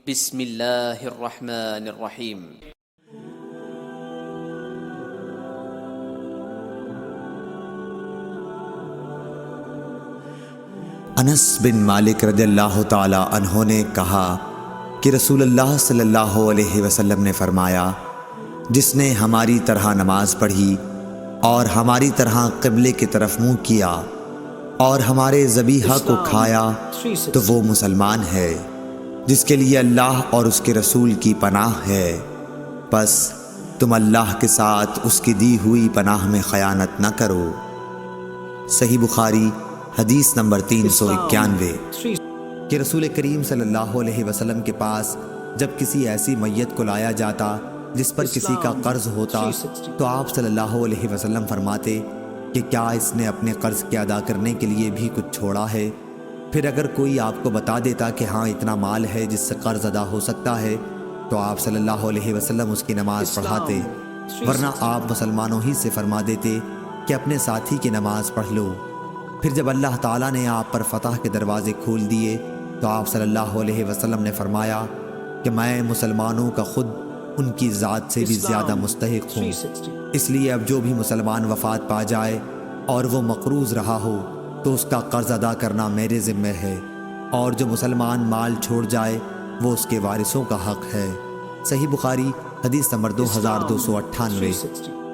بسم اللہ الرحمن الرحیم۔ انس بن مالک رضی اللہ تعالی عنہ نے کہا کہ رسول اللہ صلی اللہ علیہ وسلم نے فرمایا، جس نے ہماری طرح نماز پڑھی اور ہماری طرح قبلے کی طرف منہ کیا اور ہمارے ذبیحہ کو کھایا تو وہ مسلمان ہے جس کے لیے اللہ اور اس کے رسول کی پناہ ہے، پس تم اللہ کے ساتھ اس کی دی ہوئی پناہ میں خیانت نہ کرو۔ صحیح بخاری حدیث نمبر 391۔ کہ رسول کریم صلی اللہ علیہ وسلم کے پاس جب کسی ایسی میت کو لایا جاتا جس پر کسی کا قرض ہوتا تو آپ صلی اللہ علیہ وسلم فرماتے کہ کیا اس نے اپنے قرض کے ادا کرنے کے لیے بھی کچھ چھوڑا ہے؟ پھر اگر کوئی آپ کو بتا دیتا کہ ہاں اتنا مال ہے جس سے قرض ادا ہو سکتا ہے تو آپ صلی اللہ علیہ وسلم اس کی نماز پڑھاتے، ورنہ آپ مسلمانوں ہی سے فرما دیتے کہ اپنے ساتھی کی نماز پڑھ لو۔ پھر جب اللہ تعالیٰ نے آپ پر فتح کے دروازے کھول دیے تو آپ صلی اللہ علیہ وسلم نے فرمایا کہ میں مسلمانوں کا خود ان کی ذات سے بھی زیادہ مستحق ہوں، اس لیے اب جو بھی مسلمان وفات پا جائے اور وہ مقروض رہا ہو تو اس کا قرض ادا کرنا میرے ذمہ ہے، اور جو مسلمان مال چھوڑ جائے وہ اس کے وارثوں کا حق ہے۔ صحیح بخاری حدیث نمبر 2298۔